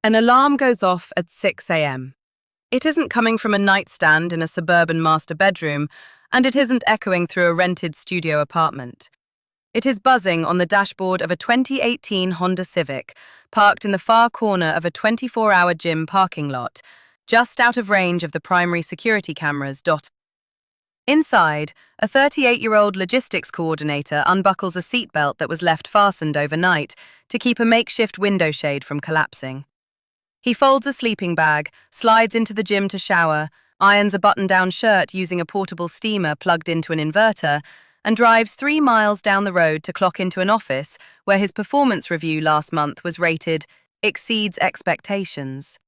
An alarm goes off at 6 a.m. It isn't coming from a nightstand in a suburban master bedroom, and it isn't echoing through a rented studio apartment. It is buzzing on the dashboard of a 2018 Honda Civic, parked in the far corner of a 24-hour gym parking lot, just out of range of the primary security cameras. Inside, a 38-year-old logistics coordinator unbuckles a seatbelt that was left fastened overnight to keep a makeshift window shade from collapsing. He folds a sleeping bag, slides into the gym to shower, irons a button-down shirt using a portable steamer plugged into an inverter, and drives 3 miles down the road to clock into an office where his performance review last month was rated exceeds expectations.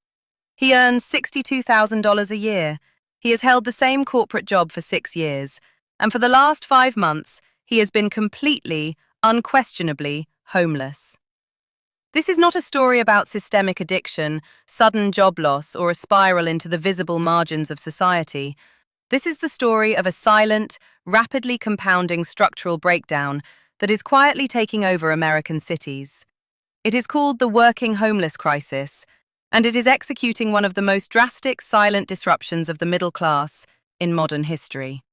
He earns $62,000 a year. He has held the same corporate job for 6 years, and for the last 5 months, he has been completely, unquestionably homeless. This is not a story about systemic addiction, sudden job loss, or a spiral into the visible margins of society. This is the story of a silent, rapidly compounding structural breakdown that is quietly taking over American cities. It is called the working homeless crisis, and it is executing one of the most drastic silent disruptions of the middle class in modern history.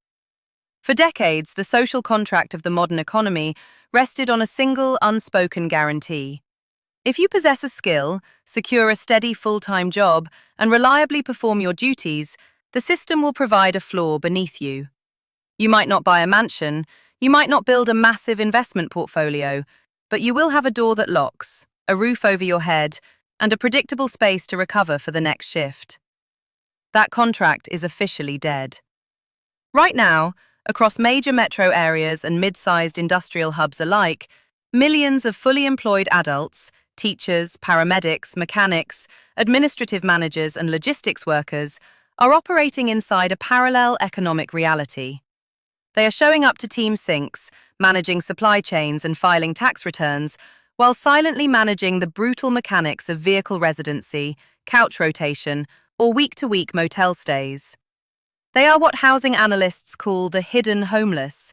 For decades, the social contract of the modern economy rested on a single, unspoken guarantee. If you possess a skill, secure a steady full-time job, and reliably perform your duties, the system will provide a floor beneath you. You might not buy a mansion, you might not build a massive investment portfolio, but you will have a door that locks, a roof over your head, and a predictable space to recover for the next shift. That contract is officially dead. Right now, across major metro areas and mid-sized industrial hubs alike, millions of fully employed adults, teachers, paramedics, mechanics, administrative managers, and logistics workers are operating inside a parallel economic reality. They are showing up to team sinks, managing supply chains and filing tax returns, while silently managing the brutal mechanics of vehicle residency, couch rotation, or week-to-week motel stays. They are what housing analysts call the hidden homeless.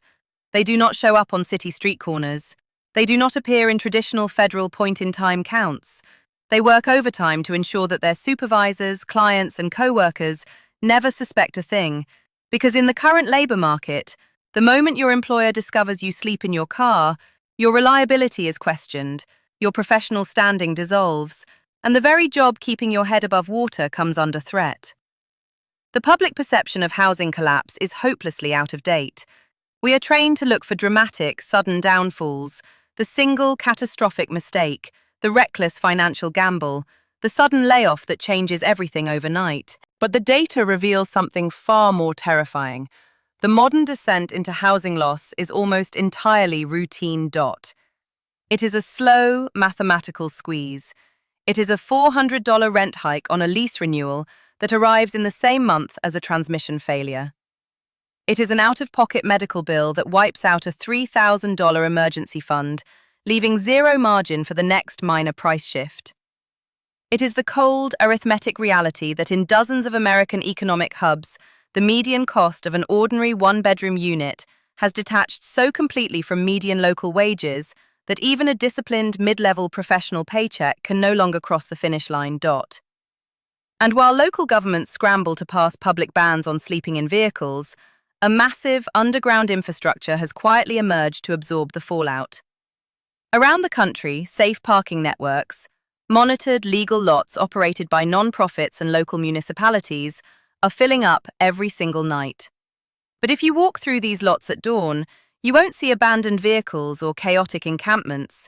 They do not show up on city street corners. They do not appear in traditional federal point-in-time counts. They work overtime to ensure that their supervisors, clients, and co-workers never suspect a thing, because in the current labor market, the moment your employer discovers you sleep in your car, your reliability is questioned, your professional standing dissolves, and the very job keeping your head above water comes under threat. The public perception of housing collapse is hopelessly out of date. We are trained to look for dramatic, sudden downfalls, the single catastrophic mistake, the reckless financial gamble, the sudden layoff that changes everything overnight. But the data reveals something far more terrifying. The modern descent into housing loss is almost entirely routine. It is a slow, mathematical squeeze. It is a $400 rent hike on a lease renewal that arrives in the same month as a transmission failure. It is an out-of-pocket medical bill that wipes out a $3,000 emergency fund, leaving zero margin for the next minor price shift. It is the cold, arithmetic reality that in dozens of American economic hubs, the median cost of an ordinary one-bedroom unit has detached so completely from median local wages that even a disciplined mid-level professional paycheck can no longer cross the finish line. And while local governments scramble to pass public bans on sleeping in vehicles, a massive underground infrastructure has quietly emerged to absorb the fallout. Around the country, safe parking networks, monitored legal lots operated by non-profits and local municipalities, are filling up every single night. But if you walk through these lots at dawn, you won't see abandoned vehicles or chaotic encampments.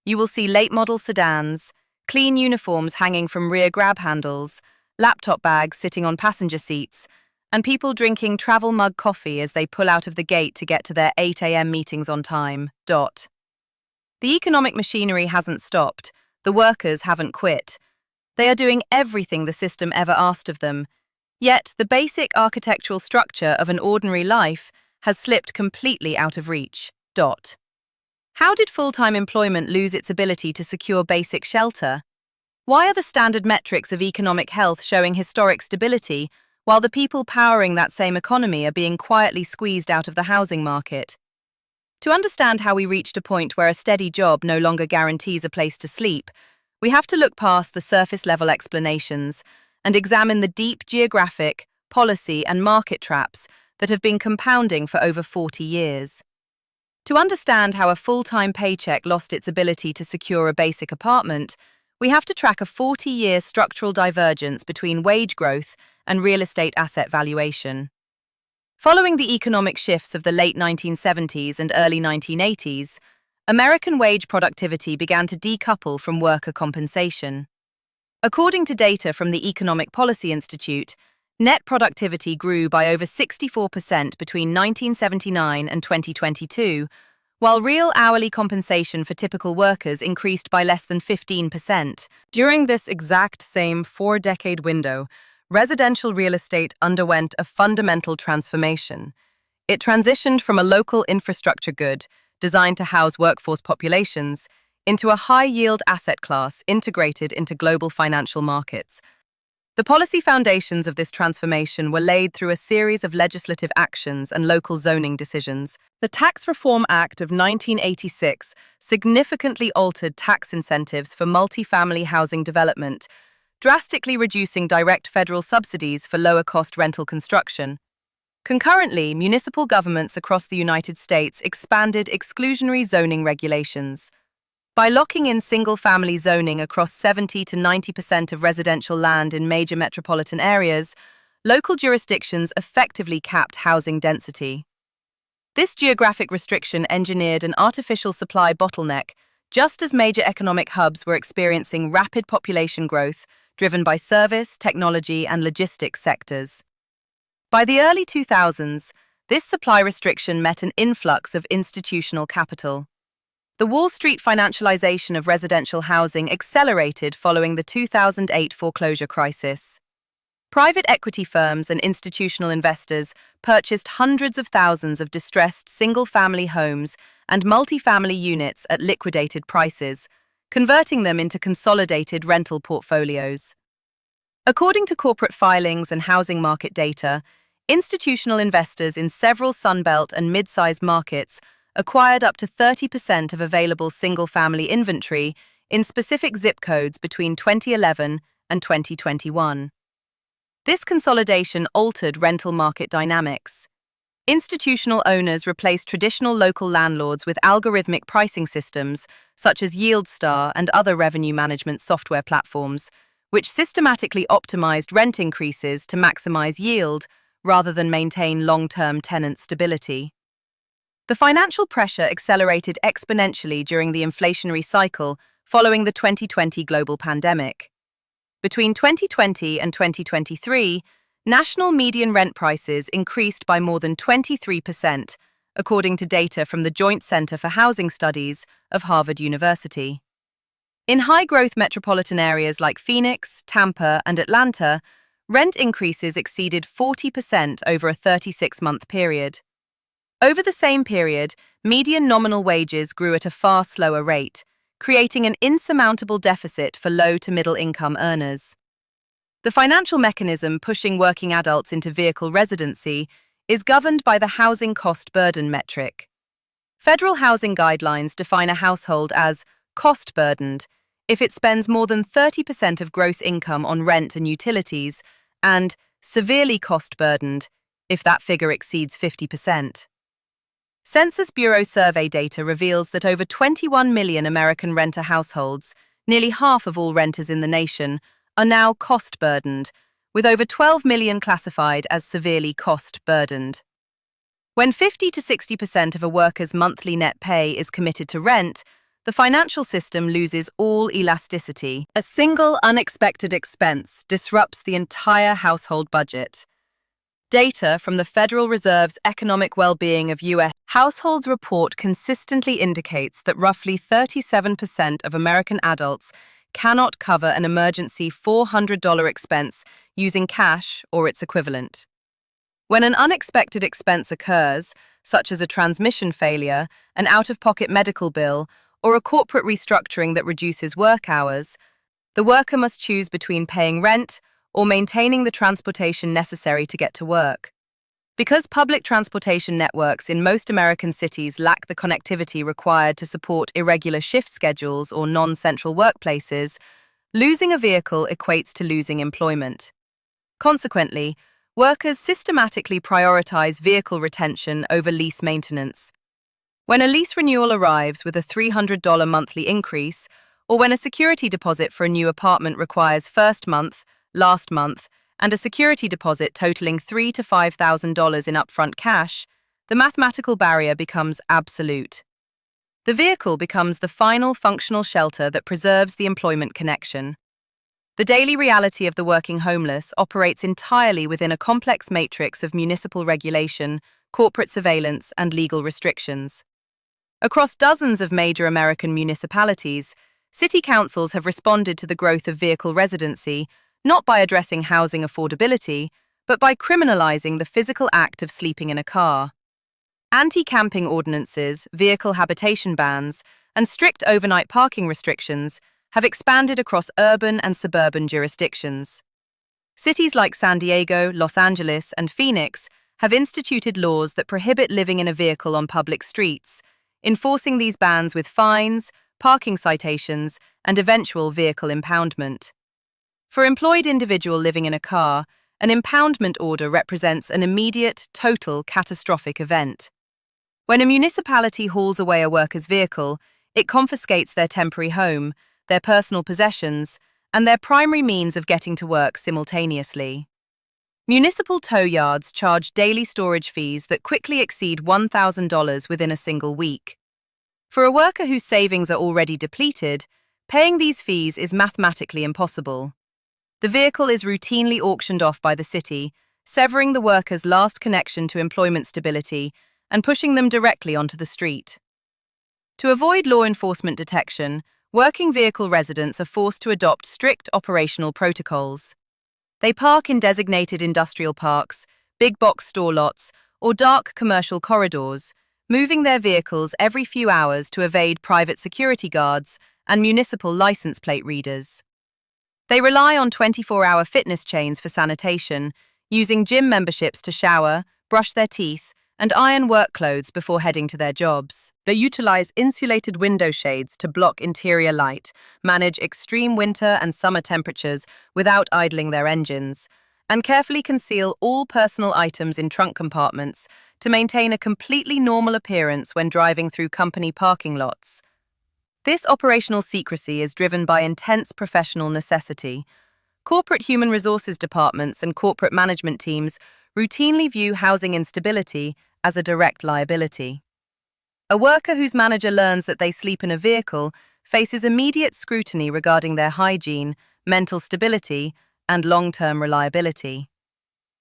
You will see late-model sedans, clean uniforms hanging from rear grab handles, laptop bags sitting on passenger seats, and people drinking travel mug coffee as they pull out of the gate to get to their 8 a.m. meetings on time. The economic machinery hasn't stopped. The workers haven't quit. They are doing everything the system ever asked of them. Yet, the basic architectural structure of an ordinary life has slipped completely out of reach. How did full-time employment lose its ability to secure basic shelter? Why are the standard metrics of economic health showing historic stability, while the people powering that same economy are being quietly squeezed out of the housing market? To understand how we reached a point where a steady job no longer guarantees a place to sleep, We have to look past the surface-level explanations and examine the deep geographic, policy, and market traps that have been compounding for over 40 years. To understand how a full-time paycheck lost its ability to secure a basic apartment, we have to track a 40-year structural divergence between wage growth and real estate asset valuation. Following the economic shifts of the late 1970s and early 1980s, American wage productivity began to decouple from worker compensation. According to data from the Economic Policy Institute, net productivity grew by over 64% between 1979 and 2022, while real hourly compensation for typical workers increased by less than 15%. During this exact same four-decade window, residential real estate underwent a fundamental transformation. It transitioned from a local infrastructure good, designed to house workforce populations, into a high-yield asset class integrated into global financial markets. The policy foundations of this transformation were laid through a series of legislative actions and local zoning decisions. The Tax Reform Act of 1986 significantly altered tax incentives for multifamily housing development, drastically reducing direct federal subsidies for lower-cost rental construction. Concurrently, municipal governments across the United States expanded exclusionary zoning regulations. By locking in single-family zoning across 70 to 90% of residential land in major metropolitan areas, local jurisdictions effectively capped housing density. This geographic restriction engineered an artificial supply bottleneck, just as major economic hubs were experiencing rapid population growth driven by service, technology, and logistics sectors. By the early 2000s, this supply restriction met an influx of institutional capital. The Wall Street financialization of residential housing accelerated following the 2008 foreclosure crisis. Private equity firms and institutional investors purchased hundreds of thousands of distressed single-family homes and multifamily units at liquidated prices, converting them into consolidated rental portfolios. According to corporate filings and housing market data, institutional investors in several Sunbelt and mid-sized markets acquired up to 30% of available single-family inventory in specific zip codes between 2011 and 2021. This consolidation altered rental market dynamics. Institutional owners replaced traditional local landlords with algorithmic pricing systems such as YieldStar and other revenue management software platforms, which systematically optimized rent increases to maximize yield rather than maintain long-term tenant stability. The financial pressure accelerated exponentially during the inflationary cycle following the 2020 global pandemic. Between 2020 and 2023, national median rent prices increased by more than 23%, according to data from the Joint Center for Housing Studies of Harvard University. In high-growth metropolitan areas like Phoenix, Tampa, and Atlanta, rent increases exceeded 40% over a 36-month period. Over the same period, median nominal wages grew at a far slower rate, creating an insurmountable deficit for low to middle-income earners. The financial mechanism pushing working adults into vehicle residency is governed by the housing cost burden metric. Federal housing guidelines define a household as cost-burdened if it spends more than 30% of gross income on rent and utilities, and severely cost-burdened if that figure exceeds 50%. Census Bureau survey data reveals that over 21 million American renter households, nearly half of all renters in the nation, are now cost-burdened, with over 12 million classified as severely cost-burdened. When 50 to 60% of a worker's monthly net pay is committed to rent, the financial system loses all elasticity. A single unexpected expense disrupts the entire household budget. Data from the Federal Reserve's Economic Well-Being of U.S. Households report consistently indicates that roughly 37% of American adults cannot cover an emergency $400 expense using cash or its equivalent. When an unexpected expense occurs, such as a transmission failure, an out-of-pocket medical bill, or a corporate restructuring that reduces work hours, the worker must choose between paying rent or maintaining the transportation necessary to get to work. Because public transportation networks in most American cities lack the connectivity required to support irregular shift schedules or non-central workplaces, losing a vehicle equates to losing employment. Consequently, workers systematically prioritize vehicle retention over lease maintenance. When a lease renewal arrives with a $300 monthly increase, or when a security deposit for a new apartment requires first month, last month, and a security deposit totaling $3,000 to $5,000 in upfront cash, the mathematical barrier becomes absolute. The vehicle becomes the final functional shelter that preserves the employment connection. The daily reality of the working homeless operates entirely within a complex matrix of municipal regulation, corporate surveillance, and legal restrictions. Across dozens of major American municipalities, city councils have responded to the growth of vehicle residency not by addressing housing affordability, but by criminalizing the physical act of sleeping in a car. Anti-camping ordinances, vehicle habitation bans, and strict overnight parking restrictions have expanded across urban and suburban jurisdictions. Cities like San Diego, Los Angeles, and Phoenix have instituted laws that prohibit living in a vehicle on public streets, enforcing these bans with fines, parking citations, and eventual vehicle impoundment. For employed individual living in a car, an impoundment order represents an immediate, total, catastrophic event. When a municipality hauls away a worker's vehicle, it confiscates their temporary home, their personal possessions, and their primary means of getting to work simultaneously. Municipal tow yards charge daily storage fees that quickly exceed $1,000 within a single week. For a worker whose savings are already depleted, paying these fees is mathematically impossible. The vehicle is routinely auctioned off by the city, severing the worker's last connection to employment stability and pushing them directly onto the street. To avoid law enforcement detection, working vehicle residents are forced to adopt strict operational protocols. They park in designated industrial parks, big box store lots, or dark commercial corridors, moving their vehicles every few hours to evade private security guards and municipal license plate readers. They rely on 24-hour fitness chains for sanitation, using gym memberships to shower, brush their teeth, and iron work clothes before heading to their jobs. They utilize insulated window shades to block interior light, manage extreme winter and summer temperatures without idling their engines, and carefully conceal all personal items in trunk compartments to maintain a completely normal appearance when driving through company parking lots. This operational secrecy is driven by intense professional necessity. Corporate human resources departments and corporate management teams routinely view housing instability as a direct liability. A worker whose manager learns that they sleep in a vehicle faces immediate scrutiny regarding their hygiene, mental stability, and long-term reliability.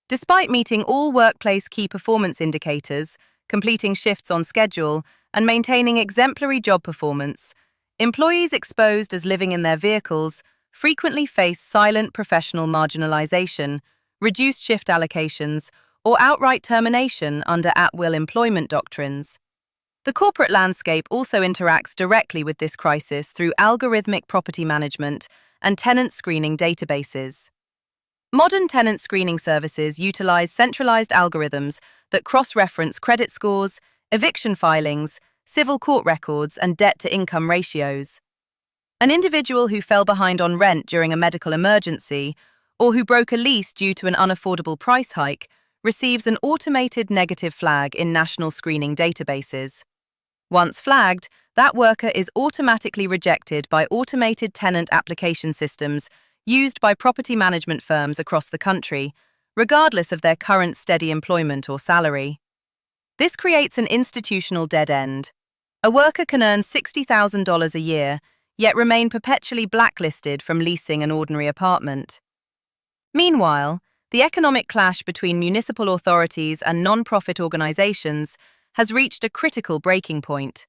Despite meeting all workplace key performance indicators, completing shifts on schedule, and maintaining exemplary job performance, employees exposed as living in their vehicles frequently face silent professional marginalization, reduced shift allocations, or outright termination under at-will employment doctrines. The corporate landscape also interacts directly with this crisis through algorithmic property management and tenant screening databases. Modern tenant screening services utilize centralized algorithms that cross-reference credit scores, eviction filings, civil court records, and debt-to-income ratios. An individual who fell behind on rent during a medical emergency or who broke a lease due to an unaffordable price hike receives an automated negative flag in national screening databases. Once flagged, that worker is automatically rejected by automated tenant application systems used by property management firms across the country, regardless of their current steady employment or salary. This creates an institutional dead end. A worker can earn $60,000 a year, yet remain perpetually blacklisted from leasing an ordinary apartment. Meanwhile, the economic clash between municipal authorities and non-profit organizations has reached a critical breaking point.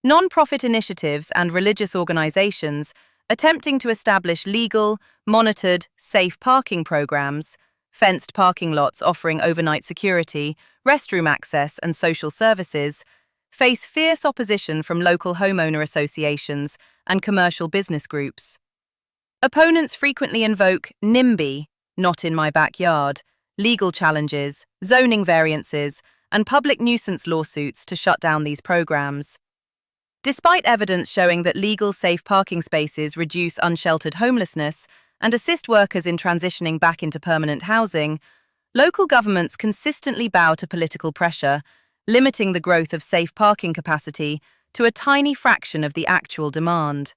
Non-profit initiatives and religious organizations attempting to establish legal, monitored, safe parking programs, fenced parking lots offering overnight security, restroom access, and social services, face fierce opposition from local homeowner associations and commercial business groups. Opponents frequently invoke NIMBY, not in my backyard, legal challenges, zoning variances, and public nuisance lawsuits to shut down these programs. Despite evidence showing that legal, safe parking spaces reduce unsheltered homelessness and assist workers in transitioning back into permanent housing, local governments consistently bow to political pressure, limiting the growth of safe parking capacity to a tiny fraction of the actual demand.